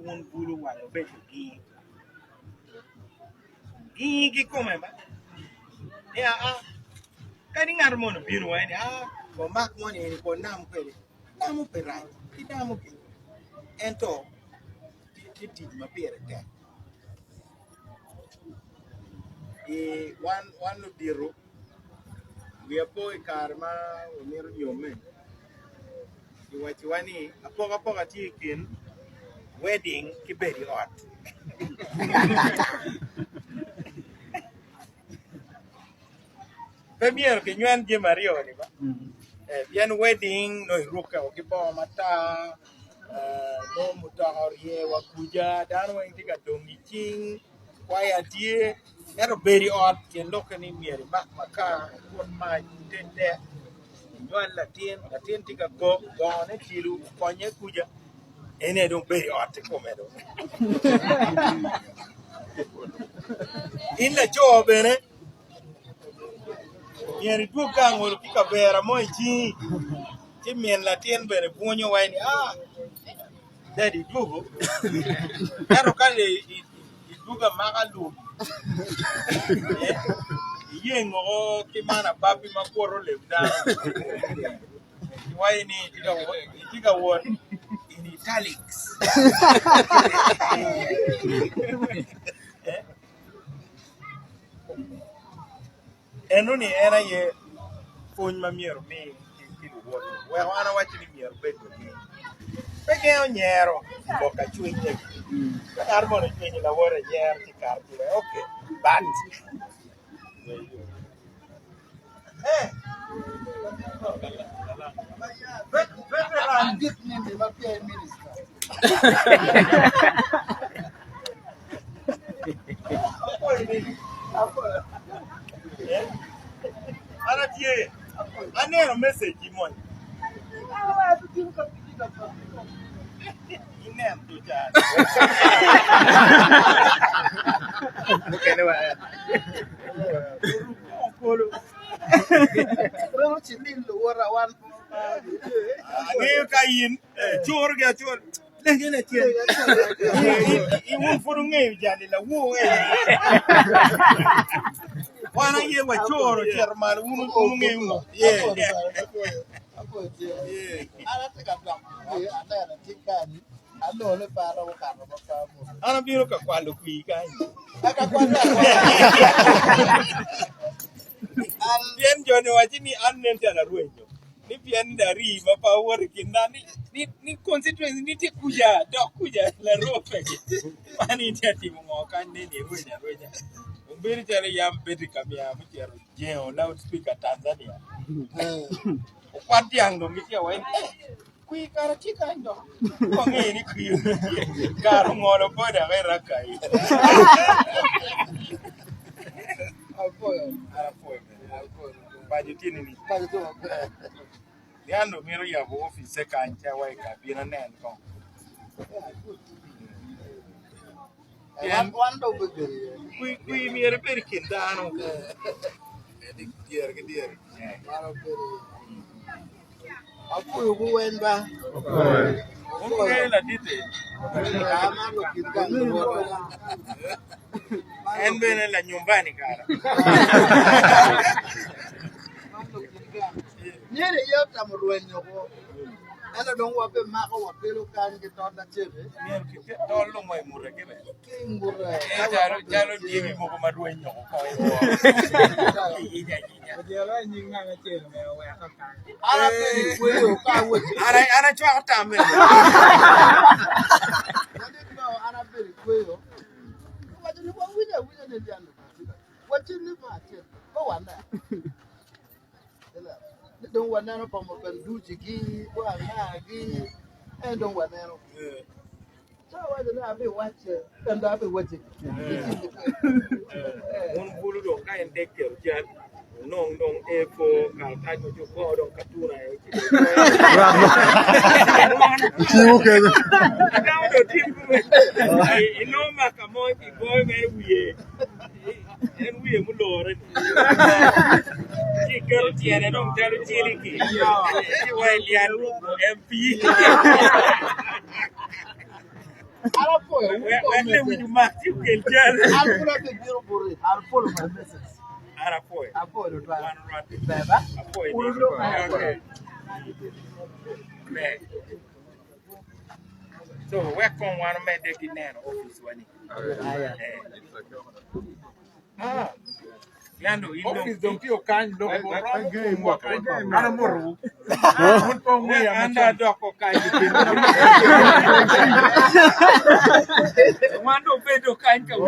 un bulu walo beto gi come ba ya kani ngar mono biro wani ko mak moni ni ko nam kweli namu perai namu ki ento ti ma pere te one no diro we apo karma onero yome wani apoga tikin wedding kiberi ot Premier ke nywan je Mario ni ba bien wedding no ruka o kibo mata no mutahorie wa kuja dan wa intika dongi ching kwaya tie ero beri ot kendo kani mieri mak maka kon ma tende nywan latin tika go ne tilu konye kuja ene don beri ot ko medo in la cho bene mieri duk ka ngol ki kabera mo chi mien latin bere puonyo wani daddy dugo ero kale duga magalu yengo ki mana papi makoro lebda wani diga won in italics enuni era ye puonj ma miero mi kidu wuoto we wana wacho ni miero bedo ni peke onyero boka chwinye kar mono chwinye la wore nyer ti kar ti okay but veteran get me the prime minister ana tie anero message mon inem tu cha kolo rero chilin lo wara wan kayin chor ga chor lengene tie I won for ngey jani la wo wana ye wa choro chairman unu ngey wo ana taka dam ana tikani ando le para wo ka no ka mo ana biro ka kwalo kui kai aka kwalo bien jone wajini annen tala ruenyo ni bien dari ma power kinani ni constituency ni ti kuja do kuja la rope mani tati mo kan ni ruenya umbiri tele yam beti kamia mchero jeo loudspeaker Tanzania kwati ando mikia wen kui kara chika ndo konge ni kui karo ngoro boda vera kai apoyo budgetini ni yando miro ya office kancha wai kabina nen ko wando begeri kui miro per kindano dier maro per apoyo go wenba okay la dite kama lo kindano en bene la nyumbani cara niere yota mruenyo go ana don wa be ma ko wa pelo kan ke to da chebe nier ke to lo mai mure ke be ngure jalo dibi mo ko madruenyo ko jalo nyinga na chebe me wa ka kan ara pe kuyo ka wo ara chwa ta me ara pe kuyo wa de wa wina de jalo wa chini ba che ko wana don't want to come up and do jiggy, go and nagi, and don't want to. So I don't know, I'll be watching, and I'll be watching. One bulu don't kind of take care of no, echo, can't you go on Katuna. You know, Makamoy, boy, maybe. And we are Lord. Girl, I don't tell you, Chiriki. You are MP. Where will you mark you can tell? I'll pull up the zero for it. I'll follow my message. Arapoe. I'll follow it. Apoe. Okay. So where come one man taking an office one? Ah. Yando office don't feel kind of animal. Under dock or kind. One of bedo kind of